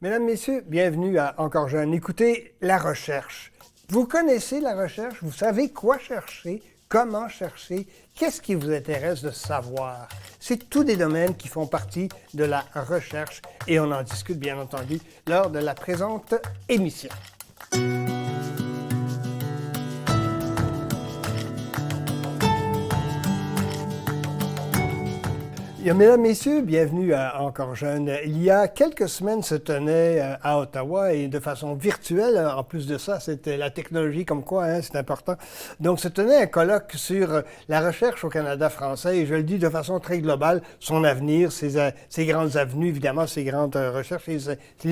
Mesdames, Messieurs, bienvenue à Encore jeune. Écoutez, la recherche. Vous connaissez la recherche? Vous savez quoi chercher? Comment chercher? Qu'est-ce qui vous intéresse de savoir? C'est tous des domaines qui font partie de la recherche et on en discute bien entendu lors de la présente émission. Mesdames, Messieurs, bienvenue à Encore jeune. Il y a quelques semaines se tenait à Ottawa et de façon virtuelle, en plus de ça, c'était la technologie comme quoi, c'est important. Donc, se tenait un colloque sur la recherche au Canada français et je le dis de façon très globale, son avenir, ses grandes avenues, évidemment, ses grandes recherches et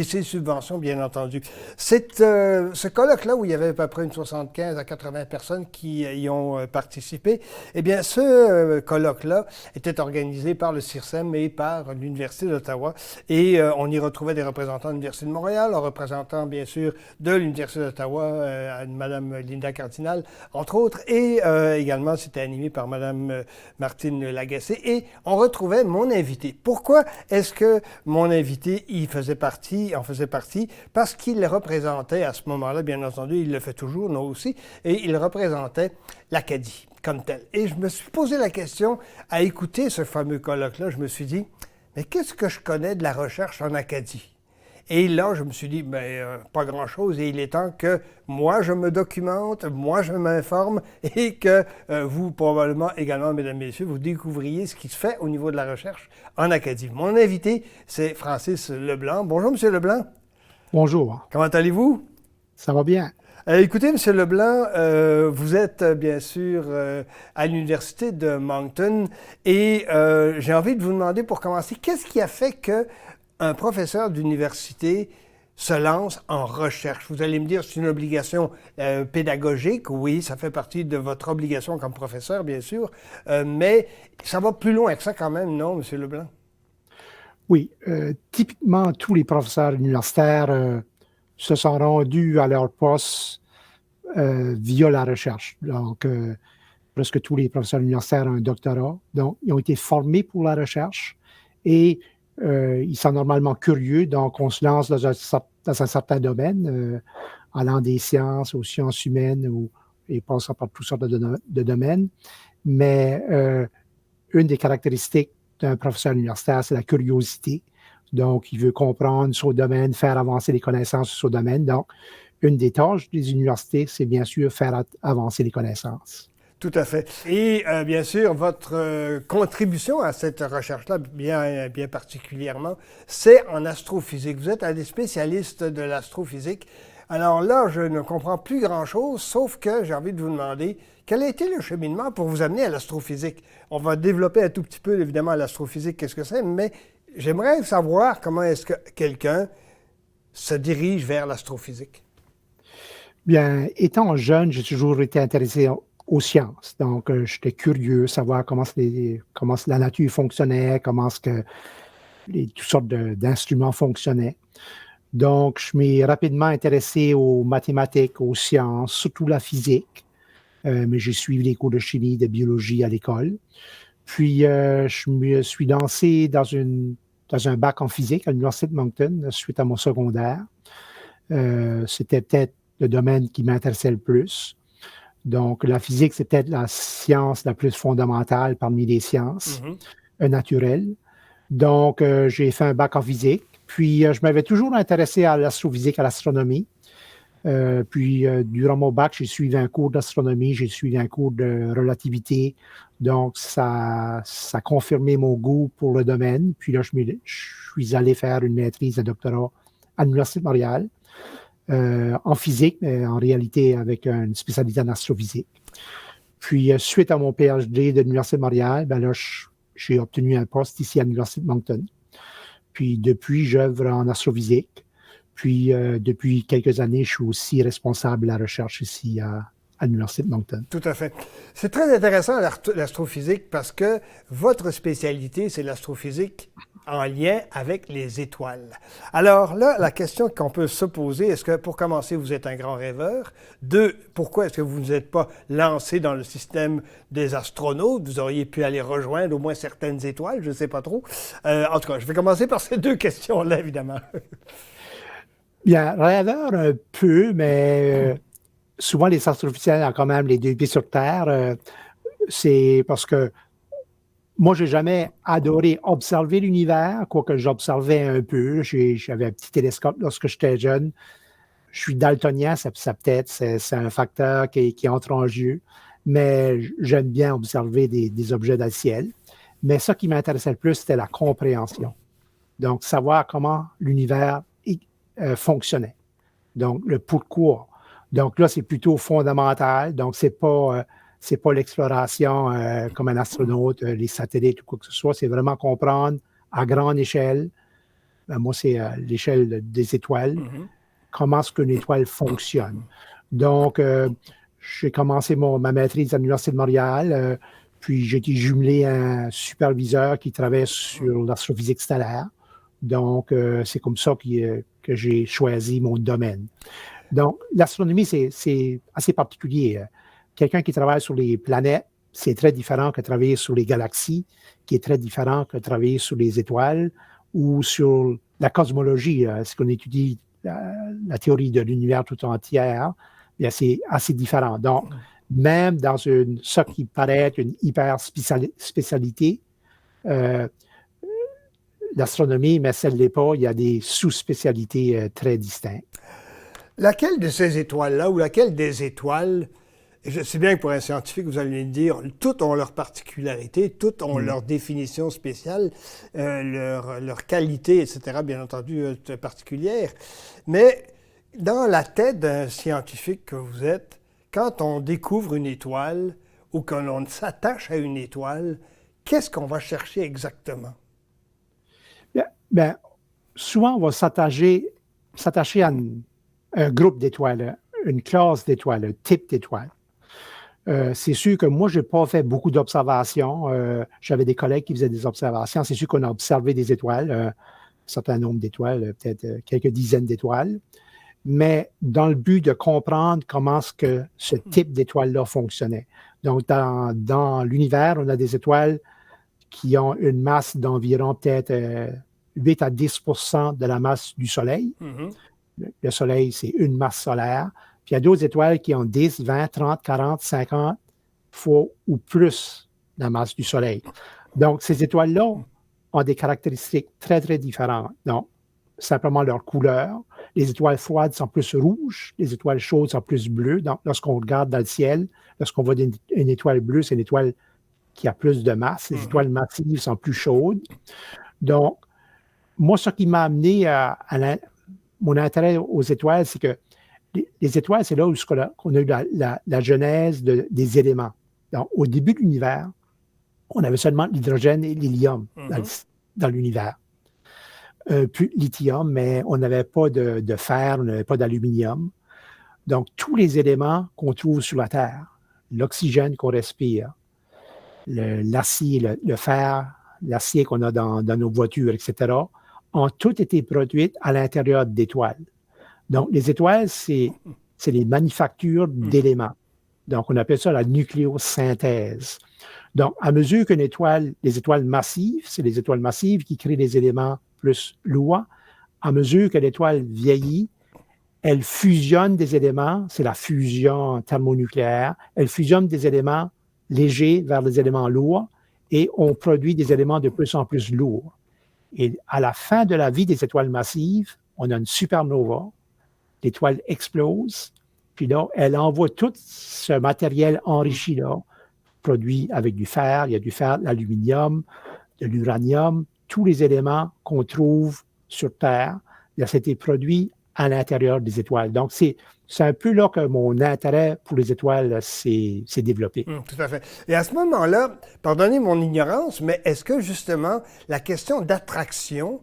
ses subventions, bien entendu. Ce colloque-là, où il y avait à peu près une 75 à 80 personnes qui y ont participé, eh bien, ce colloque-là était organisé par le CIRSEM et par l'Université d'Ottawa. Et on y retrouvait des représentants de l'Université de Montréal, un représentant, bien sûr, de l'Université d'Ottawa, Mme Linda Cardinal, entre autres. Et également, c'était animé par Mme Martine Lagacé. Et on retrouvait mon invité. Pourquoi est-ce que mon invité en faisait partie? Parce qu'il représentait, à ce moment-là, bien entendu, il le fait toujours, nous aussi, et il représentait l'Acadie comme tel. Et je me suis posé la question, à écouter ce fameux colloque-là, je me suis dit, mais qu'est-ce que je connais de la recherche en Acadie? Et là, je me suis dit, pas grand-chose, et il est temps que moi, je me documente, moi, je m'informe, et que vous, probablement également, mesdames, messieurs, vous découvriez ce qui se fait au niveau de la recherche en Acadie. Mon invité, c'est Francis Leblanc. Bonjour, M. Leblanc. Bonjour. Comment allez-vous? Ça va bien. Écoutez, M. Leblanc, vous êtes bien sûr à l'Université de Moncton et j'ai envie de vous demander pour commencer, qu'est-ce qui a fait qu'un professeur d'université se lance en recherche? Vous allez me dire, c'est une obligation pédagogique, oui, ça fait partie de votre obligation comme professeur, bien sûr, mais ça va plus loin que ça quand même, non, M. Leblanc? Oui, typiquement, tous les professeurs universitaires se sont rendus à leur poste via la recherche. Donc, presque tous les professeurs universitaires ont un doctorat. Donc, ils ont été formés pour la recherche et ils sont normalement curieux. Donc, on se lance dans un certain domaine, allant des sciences aux sciences humaines et passant par toutes sortes de domaines. Mais une des caractéristiques d'un professeur universitaire, c'est la curiosité. Donc, il veut comprendre son domaine, faire avancer les connaissances sur son domaine. Donc, une des tâches des universités, c'est bien sûr faire avancer les connaissances. Tout à fait. Et bien sûr, votre contribution à cette recherche-là, bien particulièrement, c'est en astrophysique. Vous êtes un des spécialistes de l'astrophysique. Alors là, je ne comprends plus grand-chose, sauf que j'ai envie de vous demander quel a été le cheminement pour vous amener à l'astrophysique. On va développer un tout petit peu, évidemment, l'astrophysique, qu'est-ce que c'est, mais j'aimerais savoir comment est-ce que quelqu'un se dirige vers l'astrophysique. Bien, étant jeune, j'ai toujours été intéressé aux sciences. Donc, j'étais curieux de savoir comment la nature fonctionnait, toutes sortes d'instruments fonctionnaient. Donc, je m'ai rapidement intéressé aux mathématiques, aux sciences, surtout la physique. Mais j'ai suivi les cours de chimie, de biologie à l'école. Puis, je me suis lancé dans un bac en physique à l'Université de Moncton suite à mon secondaire. C'était peut-être le domaine qui m'intéressait le plus. Donc, la physique, c'est peut-être la science la plus fondamentale parmi les sciences naturelles. Donc, j'ai fait un bac en physique. Puis, je m'avais toujours intéressé à l'astrophysique, à l'astronomie. Puis, durant mon bac, j'ai suivi un cours d'astronomie, j'ai suivi un cours de relativité. Donc, ça a confirmé mon goût pour le domaine. Puis là, je suis allé faire une maîtrise de doctorat à l'Université de Montréal en physique, mais en réalité avec une spécialité en astrophysique. Puis, suite à mon PhD de l'Université de Montréal, ben là, j'ai obtenu un poste ici à l'Université de Moncton. Puis, depuis, j'œuvre en astrophysique. Puis, depuis quelques années, je suis aussi responsable de la recherche ici à l'Université de Moncton. Tout à fait. C'est très intéressant l'astrophysique parce que votre spécialité, c'est l'astrophysique en lien avec les étoiles. Alors là, la question qu'on peut se poser, est-ce que, pour commencer, vous êtes un grand rêveur? Deux, pourquoi est-ce que vous ne vous êtes pas lancé dans le système des astronautes? Vous auriez pu aller rejoindre au moins certaines étoiles, je ne sais pas trop. En tout cas, je vais commencer par ces deux questions-là, évidemment. Bien, rêveur un peu, mais souvent les astrophysiciens ont quand même les deux pieds sur terre. C'est parce que moi, j'ai jamais adoré observer l'univers, quoique j'observais un peu. J'avais un petit télescope lorsque j'étais jeune. Je suis daltonien, ça peut-être, c'est un facteur qui entre en jeu. Mais j'aime bien observer des objets dans le ciel. Mais ce qui m'intéressait le plus, c'était la compréhension. Donc, savoir comment l'univers fonctionnait. Donc, le pourquoi. Donc là, c'est plutôt fondamental. Donc, c'est pas l'exploration comme un astronaute, les satellites ou quoi que ce soit. C'est vraiment comprendre à grande échelle. Moi, c'est l'échelle des étoiles. Comment est-ce qu'une étoile fonctionne. Donc, j'ai commencé ma maîtrise à l'Université de Montréal. Puis, j'ai été jumelé à un superviseur qui travaille sur l'astrophysique stellaire. Donc, c'est comme ça que j'ai choisi mon domaine. Donc, l'astronomie, c'est assez particulier. Quelqu'un qui travaille sur les planètes, c'est très différent que travailler sur les galaxies, qui est très différent que travailler sur les étoiles ou sur la cosmologie. Ce qu'on étudie, la théorie de l'univers tout entière, c'est assez différent. Donc, même dans ce qui paraît être une hyper spécialité, l'astronomie, mais celle ne l'est pas, il y a des sous-spécialités très distinctes. Laquelle de ces étoiles-là ou laquelle des étoiles, je sais bien que pour un scientifique, vous allez me dire, toutes ont leurs particularités, toutes ont leur définition spéciale, leur qualité, etc., bien entendu, particulière. Mais dans la tête d'un scientifique que vous êtes, quand on découvre une étoile ou que l'on s'attache à une étoile, qu'est-ce qu'on va chercher exactement? Bien, souvent, on va s'attacher à un groupe d'étoiles, une classe d'étoiles, un type d'étoiles. C'est sûr que moi, je n'ai pas fait beaucoup d'observations. J'avais des collègues qui faisaient des observations. C'est sûr qu'on a observé des étoiles, un certain nombre d'étoiles, peut-être quelques dizaines d'étoiles. Mais dans le but de comprendre comment ce type d'étoile-là fonctionnait. Donc, dans l'univers, on a des étoiles qui ont une masse d'environ peut-être 8 à 10 % de la masse du Soleil. Le Soleil, c'est une masse solaire. Puis il y a d'autres étoiles qui ont 10, 20, 30, 40, 50 fois ou plus la masse du Soleil. Donc, ces étoiles-là ont des caractéristiques très, très différentes. Donc, simplement leur couleur. Les étoiles froides sont plus rouges, les étoiles chaudes sont plus bleues. Donc, lorsqu'on regarde dans le ciel, lorsqu'on voit une étoile bleue, c'est une étoile qui a plus de masse. Les étoiles massives sont plus chaudes. Donc, moi, ce qui m'a amené mon intérêt aux étoiles, c'est que les étoiles, c'est là où on a eu la genèse des éléments. Donc, au début de l'univers, on avait seulement l'hydrogène et l'hélium dans l'univers. Plus lithium, mais on n'avait pas de fer, on n'avait pas d'aluminium. Donc, tous les éléments qu'on trouve sur la Terre, l'oxygène qu'on respire, l'acier, le fer, l'acier qu'on a dans nos voitures, etc., ont tous été produits à l'intérieur d'étoiles. Donc, les étoiles, c'est les manufactures d'éléments. Donc, on appelle ça la nucléosynthèse. Donc, à mesure qu'une étoile, les étoiles massives, c'est les étoiles massives qui créent des éléments plus lourds. À mesure que l'étoile vieillit, elle fusionne des éléments, c'est la fusion thermonucléaire, elle fusionne des éléments légers vers des éléments lourds et on produit des éléments de plus en plus lourds. Et à la fin de la vie des étoiles massives, on a une supernova, l'étoile explose, puis là, elle envoie tout ce matériel enrichi-là, produit avec du fer, il y a du fer, de l'aluminium, de l'uranium, tous les éléments qu'on trouve sur Terre, ça a été produit à l'intérieur des étoiles. Donc, c'est un peu là que mon intérêt pour les étoiles s'est développé. Tout à fait. Et à ce moment-là, pardonnez mon ignorance, mais est-ce que justement la question d'attraction,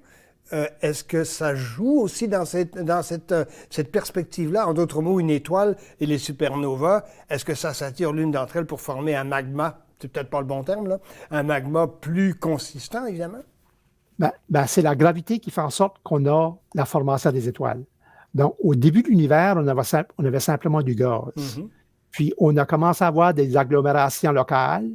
est-ce que ça joue aussi dans cette perspective-là? En d'autres mots, une étoile et les supernovas, est-ce que ça s'attire l'une d'entre elles pour former un magma, c'est peut-être pas le bon terme, là, un magma plus consistant, évidemment? C'est la gravité qui fait en sorte qu'on a la formation des étoiles. Donc, au début de l'univers, on avait simplement du gaz. Mhm. Puis, on a commencé à avoir des agglomérations locales.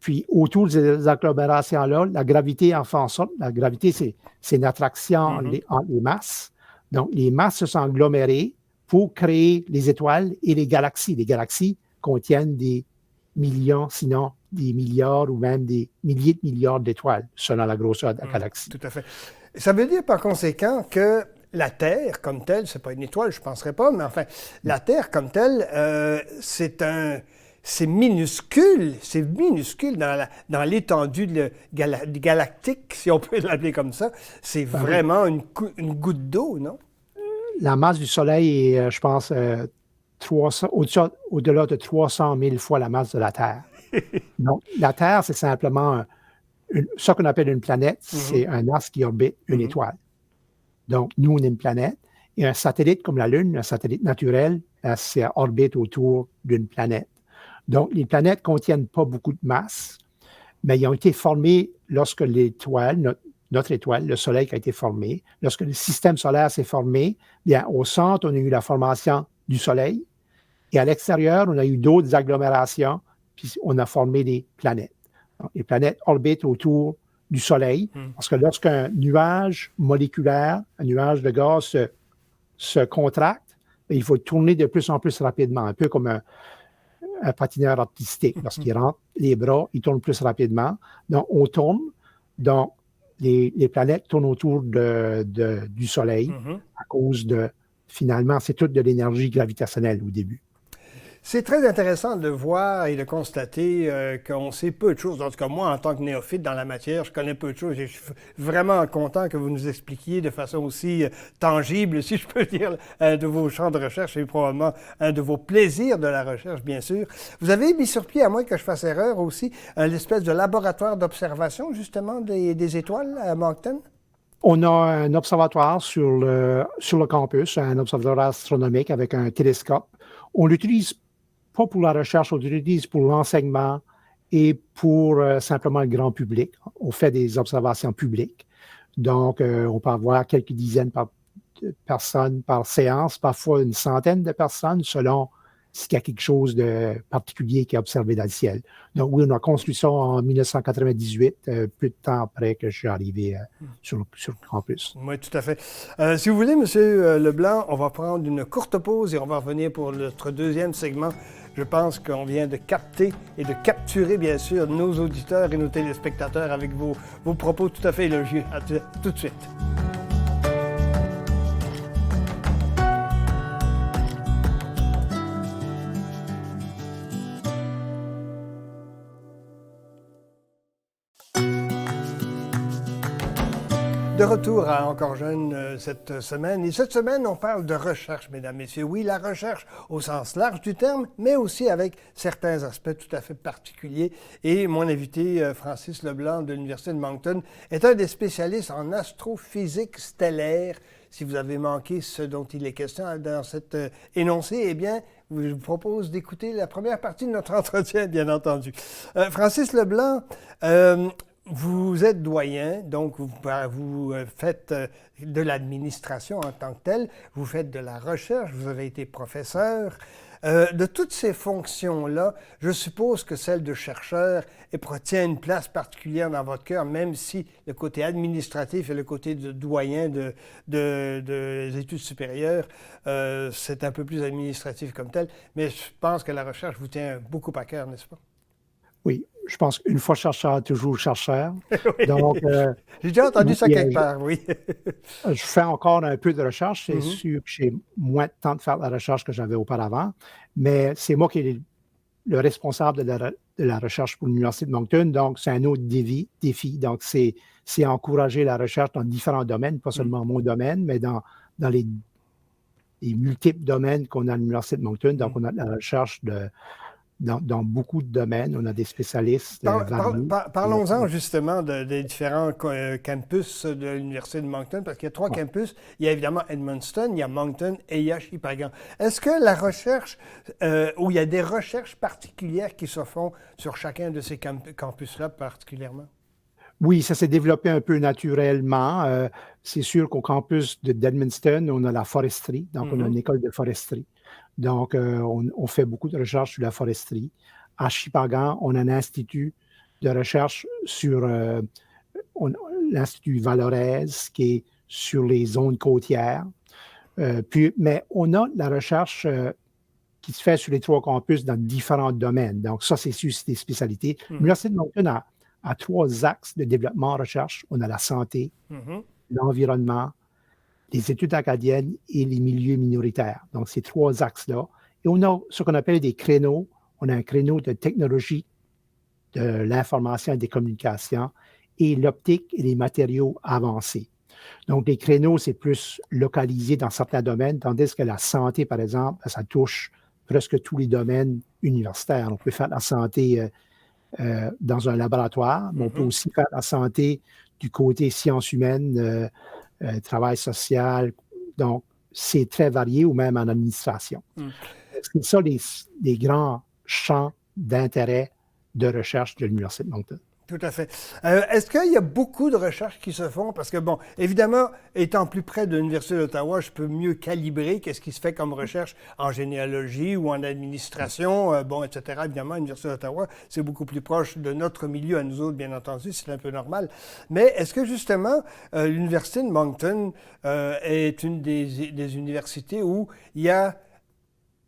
Puis, autour de ces agglomérations-là, la gravité en fait en sorte, la gravité, c'est une attraction entre les masses. Donc, les masses se sont agglomérées pour créer les étoiles et les galaxies. Les galaxies contiennent des millions, sinon des milliards ou même des milliers de milliards d'étoiles, selon la grosseur de la galaxie. Tout à fait. Ça veut dire par conséquent que la Terre comme telle, c'est pas une étoile, je ne penserais pas, mais enfin, la Terre comme telle, c'est minuscule dans l'étendue galactique, si on peut l'appeler comme ça. C'est vraiment une goutte d'eau, non? La masse du Soleil est, je pense, au-delà de 300 000 fois la masse de la Terre. Donc, la Terre, c'est simplement ce qu'on appelle une planète, c'est un astre qui orbite une étoile. Donc, nous, on est une planète. Et un satellite comme la Lune, un satellite naturel, c'est orbite autour d'une planète. Donc, les planètes ne contiennent pas beaucoup de masse, mais ils ont été formés lorsque l'étoile, notre étoile, le Soleil qui a été formé, lorsque le système solaire s'est formé, bien, au centre, on a eu la formation du Soleil, et à l'extérieur, on a eu d'autres agglomérations, puis on a formé des planètes. Donc, les planètes orbitent autour du Soleil, parce que lorsqu'un nuage moléculaire, un nuage de gaz se contracte, bien, il faut tourner de plus en plus rapidement, un peu comme un patineur artistique. Lorsqu'il rentre les bras, il tourne plus rapidement. Donc, on tourne. Donc, les planètes tournent autour du Soleil à cause finalement, c'est toute de l'énergie gravitationnelle au début. C'est très intéressant de voir et de constater qu'on sait peu de choses. En tout cas, moi, en tant que néophyte dans la matière, je connais peu de choses. Je suis vraiment content que vous nous expliquiez de façon aussi tangible, si je peux dire, un de vos champs de recherche et probablement un de vos plaisirs de la recherche, bien sûr. Vous avez mis sur pied, à moins que je fasse erreur aussi, l'espèce de laboratoire d'observation, justement, des étoiles à Moncton? On a un observatoire sur le campus, un observatoire astronomique avec un télescope. On l'utilise pas pour la recherche, on l'utilise pour l'enseignement et pour simplement le grand public. On fait des observations publiques. Donc, on peut avoir quelques dizaines de personnes par séance, parfois une centaine de personnes, selon s'il y a quelque chose de particulier qui est observé dans le ciel. Donc, oui, on a construit ça en 1998, peu de temps après que je suis arrivé sur le campus. Oui, tout à fait. Si vous voulez, M. Leblanc, on va prendre une courte pause et on va revenir pour notre deuxième segment. Je pense qu'on vient de capter et de capturer, bien sûr, nos auditeurs et nos téléspectateurs avec vos propos tout à fait élogieux. À tout de suite. De retour à Encore jeune cette semaine. Et cette semaine, on parle de recherche, mesdames, messieurs. Oui, la recherche au sens large du terme, mais aussi avec certains aspects tout à fait particuliers. Et mon invité, Francis Leblanc de l'Université de Moncton, est un des spécialistes en astrophysique stellaire. Si vous avez manqué ce dont il est question dans cet énoncé, eh bien, je vous propose d'écouter la première partie de notre entretien, bien entendu. Francis Leblanc, vous êtes doyen, donc vous faites de l'administration en tant que telle, vous faites de la recherche, vous avez été professeur. De toutes ces fonctions-là, je suppose que celle de chercheur tient une place particulière dans votre cœur, même si le côté administratif et le côté de doyen des études supérieures, c'est un peu plus administratif comme tel. Mais je pense que la recherche vous tient beaucoup à cœur, n'est-ce pas? Oui, je pense qu'une fois chercheur, toujours chercheur. Oui. Donc, j'ai déjà entendu ça quelque part, oui. Je fais encore un peu de recherche. C'est sûr que j'ai moins de temps de faire la recherche que j'avais auparavant, mais c'est moi qui est le responsable de la recherche pour l'Université de Moncton. Donc, c'est un autre défi. Donc, c'est encourager la recherche dans différents domaines, pas seulement mon domaine, mais dans les multiples domaines qu'on a à l'Université de Moncton. Donc, on a de la recherche dans beaucoup de domaines. On a des spécialistes variés. Parlons-en justement des différents campus de l'Université de Moncton, parce qu'il y a 3 campus. Il y a évidemment Edmundston, il y a Moncton et il y a Shippagan. Est-ce que la recherche, ou il y a des recherches particulières qui se font sur chacun de ces campus-là particulièrement? Oui, ça s'est développé un peu naturellement. C'est sûr qu'au campus d'Edmundston, on a la foresterie, donc on a une école de foresterie. Donc, on fait beaucoup de recherches sur la foresterie. À Shippagan, on a un institut de recherche sur l'Institut Valorez, qui est sur les zones côtières. Mais on a la recherche qui se fait sur les 3 campus dans différents domaines. Donc, ça, c'est sûr, c'est des spécialités. L'Université de Moncton a 3 axes de développement en recherche. On a la santé, l'environnement, les études acadiennes et les milieux minoritaires. Donc, ces 3 axes-là. Et on a ce qu'on appelle des créneaux. On a un créneau de technologie, de l'information et des communications, et l'optique et les matériaux avancés. Donc, les créneaux, c'est plus localisé dans certains domaines, tandis que la santé, par exemple, ça touche presque tous les domaines universitaires. On peut faire la santé dans un laboratoire, mais on peut aussi faire la santé du côté sciences humaines, travail social. Donc, c'est très varié, ou même en administration. C'est ça les grands champs d'intérêt de recherche de l'Université de Moncton. Tout à fait. Est-ce qu'il y a beaucoup de recherches qui se font? Parce que, bon, évidemment, étant plus près de l'Université d'Ottawa, je peux mieux calibrer qu'est-ce qui se fait comme recherche en généalogie ou en administration, etc. Évidemment, l'Université d'Ottawa, c'est beaucoup plus proche de notre milieu à nous autres, bien entendu, c'est un peu normal. Mais est-ce que, justement, l'Université de Moncton est une des universités où il y a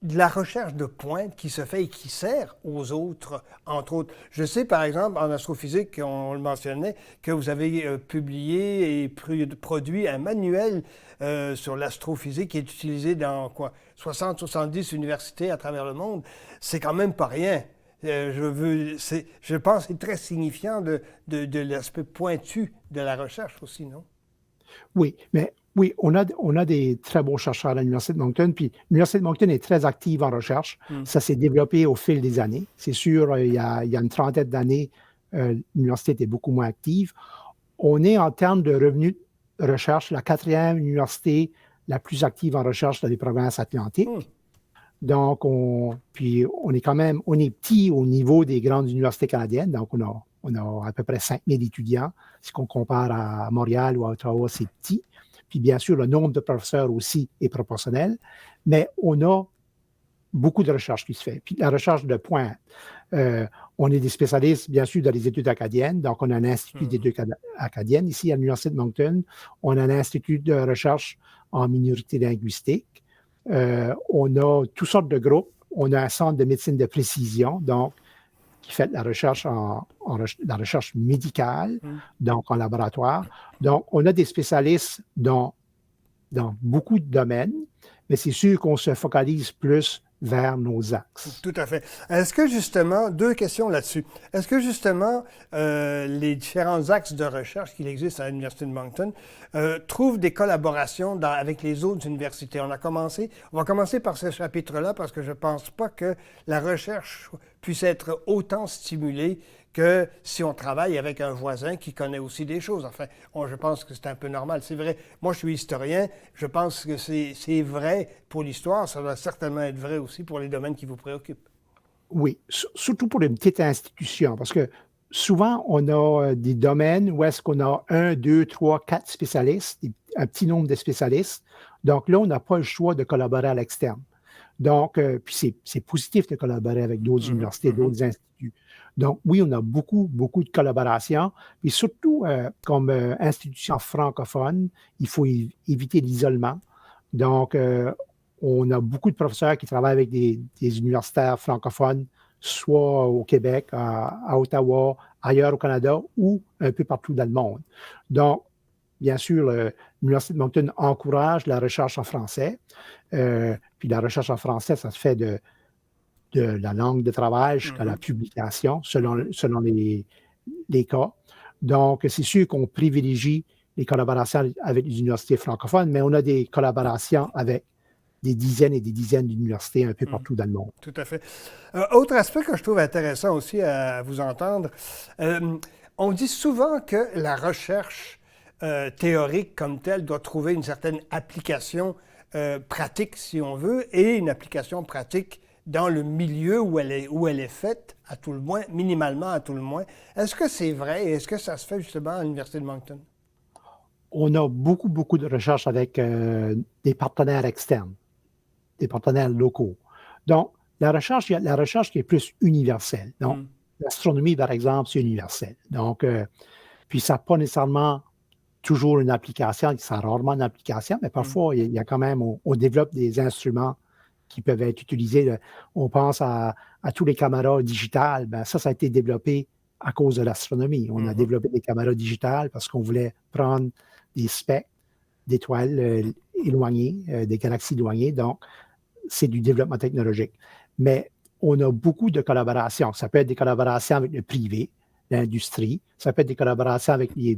de la recherche de pointe qui se fait et qui sert aux autres, entre autres. Je sais, par exemple, en astrophysique, on le mentionnait, que vous avez publié et produit un manuel sur l'astrophysique qui est utilisé dans 60-70 universités à travers le monde. C'est quand même pas rien. Je pense que c'est très signifiant de l'aspect pointu de la recherche aussi, non? Oui, mais oui, on a des très bons chercheurs à l'Université de Moncton, puis l'Université de Moncton est très active en recherche. Ça s'est développé au fil des années. C'est sûr, il y a une trentaine d'années, l'université était beaucoup moins active. On est, en termes de revenus de recherche, la 4e université la plus active en recherche dans les provinces atlantiques. Donc, on est petit au niveau des grandes universités canadiennes. Donc, on a à peu près 5000 étudiants. Si on compare à Montréal ou à Ottawa, c'est petit. Puis, bien sûr, le nombre de professeurs aussi est proportionnel. Mais on a beaucoup de recherche qui se fait. Puis, la recherche de pointe. On est des spécialistes, bien sûr, dans les études acadiennes. Donc, on a un institut d'études acadiennes. Ici, à l'Université de Moncton, on a un institut de recherche en minorité linguistique. On a toutes sortes de groupes. On a un centre de médecine de précision, donc, qui fait la recherche la recherche médicale, donc en laboratoire. Donc, on a des spécialistes dans beaucoup de domaines, mais c'est sûr qu'on se focalise plus vers nos axes. Tout à fait. Est-ce que justement, 2 questions là-dessus. Est-ce que justement, les différents axes de recherche qu'il existe à l'Université de Moncton trouvent des collaborations avec les autres universités? On va commencer par ce chapitre-là parce que je ne pense pas que la recherche puisse être autant stimulée que si on travaille avec un voisin qui connaît aussi des choses. Enfin, je pense que c'est un peu normal. C'est vrai. Moi, je suis historien. Je pense que c'est vrai pour l'histoire. Ça doit certainement être vrai aussi pour les domaines qui vous préoccupent. Oui, surtout pour une petite institution, parce que souvent, on a des domaines où est-ce qu'on a 1, 2, 3, 4 spécialistes, un petit nombre de spécialistes. Donc là, on n'a pas le choix de collaborer à l'externe. Donc, puis c'est positif de collaborer avec d'autres universités, d'autres instituts. Donc, oui, on a beaucoup, beaucoup de collaboration. Puis surtout, comme institution francophone, il faut éviter l'isolement. Donc, on a beaucoup de professeurs qui travaillent avec des universitaires francophones, soit au Québec, à Ottawa, ailleurs au Canada ou un peu partout dans le monde. Donc, bien sûr, l'Université de Moncton encourage la recherche en français. Puis la recherche en français, ça se fait de la langue de travail jusqu'à la publication, selon les cas. Donc, c'est sûr qu'on privilégie les collaborations avec les universités francophones, mais on a des collaborations avec des dizaines et des dizaines d'universités un peu partout dans le monde. Tout à fait. Autre aspect que je trouve intéressant aussi à vous entendre, on dit souvent que la recherche théorique comme telle doit trouver une certaine application pratique, si on veut, et une application pratique dans le milieu où elle est faite, à tout le moins, minimalement à tout le moins. Est-ce que c'est vrai et est-ce que ça se fait justement à l'Université de Moncton? On a beaucoup, beaucoup de recherches avec des partenaires externes, des partenaires locaux. Donc, il y a la recherche qui est plus universelle. Donc, Mm. l'astronomie, par exemple, c'est universel. Donc, puis ça n'a pas nécessairement toujours une application, ça a rarement une application, mais Mm. parfois, il y a quand même, on développe des instruments qui peuvent être utilisés. On pense à tous les caméras digitales. Ben, ça a été développé à cause de l'astronomie. On a Mhm. développé des caméras digitales parce qu'on voulait prendre des spectres d'étoiles éloignées, des galaxies éloignées. Donc, c'est du développement technologique. Mais on a beaucoup de collaborations. Ça peut être des collaborations avec le privé, l'industrie. Ça peut être des collaborations avec les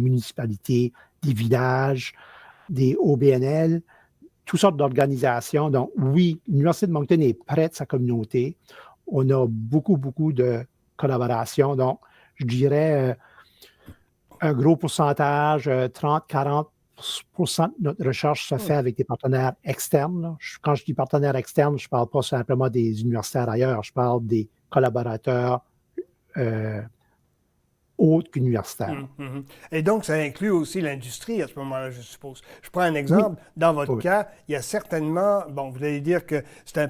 municipalités, des villages, des OBNL, toutes sortes d'organisations. Donc, oui, l'Université de Moncton est près de sa communauté. On a beaucoup, beaucoup de collaborations. Donc, je dirais un gros pourcentage, 30-40 de notre recherche se fait Mm. avec des partenaires externes. Là. Quand je dis partenaires externes, je ne parle pas simplement des universitaires ailleurs, je parle des collaborateurs euh, autres qu'universitaires. Mhm. Et donc, ça inclut aussi l'industrie à ce moment-là, je suppose. Je prends un Oui, exemple. Dans votre oui. cas, il y a certainement, bon, vous allez dire que c'est un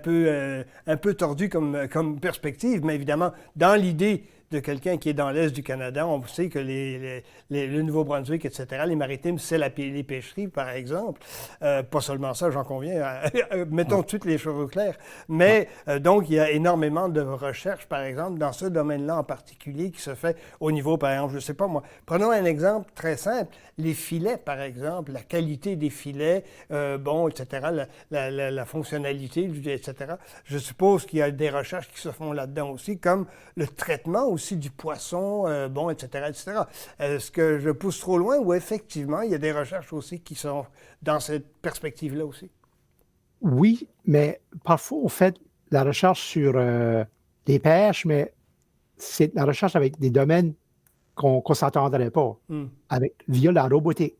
peu tordu comme perspective, mais évidemment, dans l'idée de quelqu'un qui est dans l'Est du Canada, on sait que le Nouveau-Brunswick, etc., les maritimes, c'est les pêcheries, par exemple. Pas seulement ça, j'en conviens. Mettons Ouais, tout de suite les choses au clair. ouais. Mais donc, il y a énormément de recherches, par exemple, dans ce domaine-là en particulier, qui se fait au niveau, par exemple, je ne sais pas moi, prenons un exemple très simple, les filets, par exemple, la qualité des filets, bon, etc., la fonctionnalité, etc. Je suppose qu'il y a des recherches qui se font là-dedans aussi, comme le traitement aussi du poisson, bon, etc., etc. Est-ce que je pousse trop loin ou effectivement, il y a des recherches aussi qui sont dans cette perspective-là aussi? Oui, mais parfois, on fait la recherche sur les pêches, mais c'est la recherche avec des domaines qu'on ne s'attendrait pas, Hmm. via la robotique,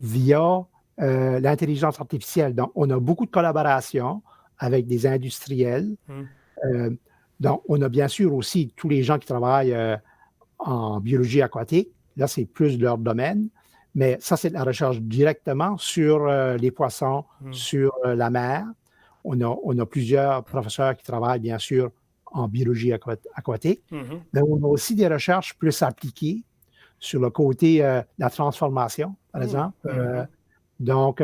via l'intelligence artificielle. Donc, on a beaucoup de collaborations avec des industriels. Hmm. Euh, donc, on a bien sûr aussi tous les gens qui travaillent en biologie aquatique. Là, c'est plus leur domaine. Mais ça, c'est de la recherche directement sur les poissons, Hmm. sur la mer. On a plusieurs professeurs qui travaillent, bien sûr, en biologie aquatique. Mhm. Mais on a aussi des recherches plus appliquées sur le côté de la transformation, par Hmm. exemple. Mhm. Donc,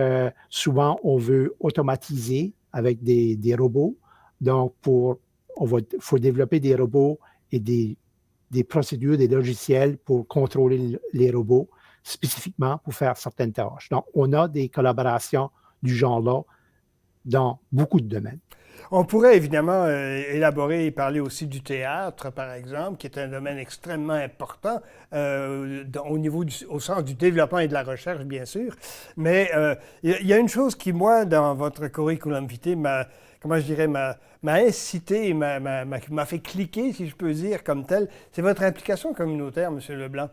souvent, on veut automatiser avec des robots. Donc, faut développer des robots et des procédures, des logiciels pour contrôler les robots spécifiquement pour faire certaines tâches. Donc, on a des collaborations du genre-là dans beaucoup de domaines. On pourrait évidemment élaborer et parler aussi du théâtre, par exemple, qui est un domaine extrêmement important au sens du développement et de la recherche, bien sûr. Mais il y a une chose qui, moi, dans votre curriculum vitae, comment je dirais, m'a incité, m'a fait cliquer, si je peux dire, comme tel, c'est votre implication communautaire, M. Leblanc.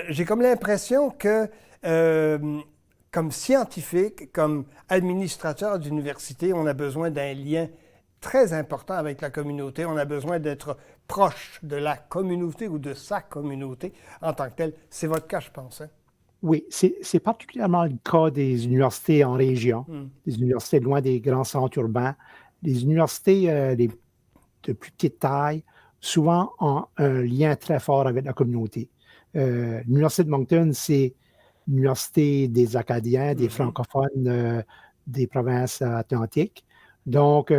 J'ai comme l'impression que comme scientifique, comme administrateur d'université, on a besoin d'un lien très important avec la communauté. On a besoin d'être proche de la communauté ou de sa communauté en tant que telle. C'est votre cas, je pense. Hein? Oui, c'est particulièrement le cas des universités en région, Hmm. des universités loin des grands centres urbains. Les universités de plus petite taille, souvent ont un lien très fort avec la communauté. L'Université de Moncton, c'est l'université des Acadiens, des Mhm. francophones des provinces atlantiques. Donc,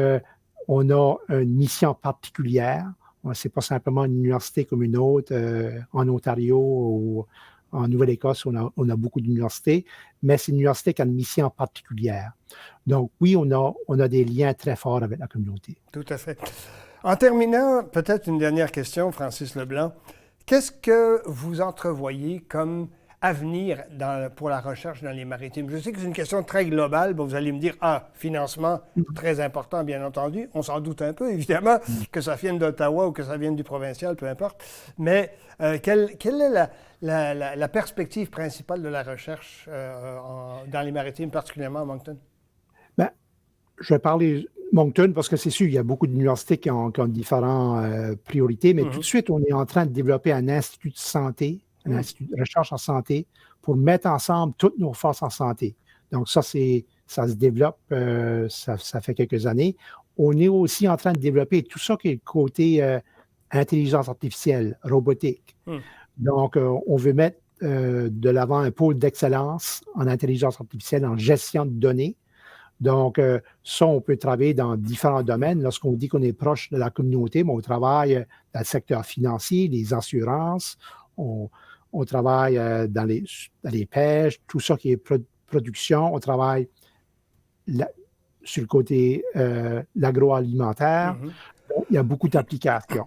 on a une mission particulière. Ce n'est pas simplement une université comme une autre en Ontario ou en Nouvelle-Écosse, on a beaucoup d'universités, mais c'est une université qui a une mission particulière. Donc, oui, on a des liens très forts avec la communauté. Tout à fait. En terminant, peut-être une dernière question, Francis Leblanc. Qu'est-ce que vous entrevoyez comme avenir pour la recherche dans les maritimes? Je sais que c'est une question très globale. Bon, vous allez me dire, financement, très important, bien entendu. On s'en doute un peu, évidemment, que ça vienne d'Ottawa ou que ça vienne du provincial, peu importe. Mais quelle est la perspective principale de la recherche dans les maritimes, particulièrement à Moncton? Ben, je vais parler Moncton, parce que c'est sûr, il y a beaucoup d'universités qui ont différentes priorités, mais tout de suite, on est en train de développer un institut de santé, un institut de recherche en santé, pour mettre ensemble toutes nos forces en santé. Donc ça se développe, ça fait quelques années. On est aussi en train de développer tout ça qui est le côté intelligence artificielle, robotique. Donc, on veut mettre de l'avant un pôle d'excellence en intelligence artificielle, en gestion de données. Donc, ça, on peut travailler dans différents domaines. Lorsqu'on dit qu'on est proche de la communauté, on travaille dans le secteur financier, les assurances, on travaille dans les pêches, tout ça qui est production. On travaille sur le côté l'agroalimentaire. Donc, il y a beaucoup d'applications.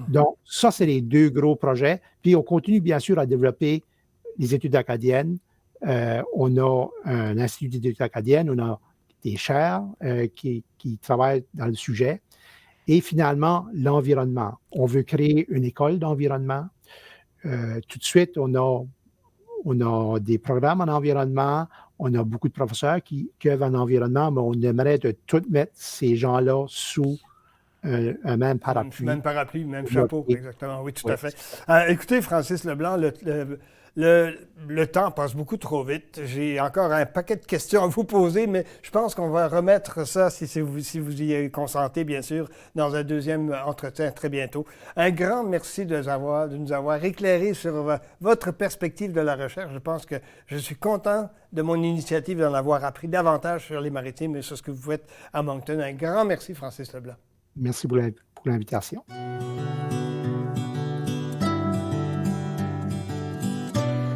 Donc, ça, c'est les 2 gros projets. Puis, on continue, bien sûr, à développer les études acadiennes. On a un institut d'études acadiennes, on a des chaires qui travaillent dans le sujet. Et finalement, l'environnement. On veut créer une école d'environnement. Tout de suite, on a des programmes en environnement. On a beaucoup de professeurs qui œuvrent en environnement, mais on aimerait de tout mettre ces gens-là sous un même parapluie. Même parapluie, même chapeau, exactement. Oui, tout à fait. Écoutez, Francis Leblanc, le temps passe beaucoup trop vite. J'ai encore un paquet de questions à vous poser, mais je pense qu'on va remettre ça, si vous y consentez, bien sûr, dans un deuxième entretien très bientôt. Un grand merci de nous avoir éclairé sur votre perspective de la recherche. Je pense que je suis content de mon initiative d'en avoir appris davantage sur les maritimes et sur ce que vous faites à Moncton. Un grand merci, Francis Leblanc. Merci pour l'invitation.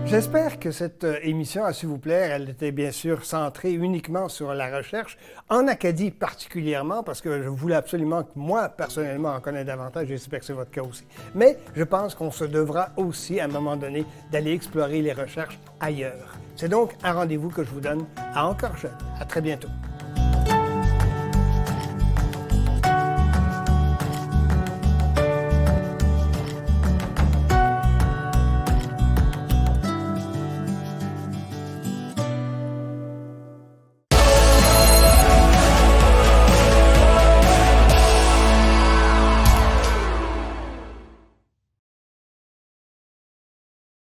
J'espère que cette émission a su vous plaire. Elle était bien sûr centrée uniquement sur la recherche, en Acadie particulièrement, parce que je voulais absolument que moi, personnellement, en connaisse davantage. J'espère que c'est votre cas aussi. Mais je pense qu'on se devra aussi, à un moment donné, d'aller explorer les recherches ailleurs. C'est donc un rendez-vous que je vous donne à Encore Jeune. À très bientôt.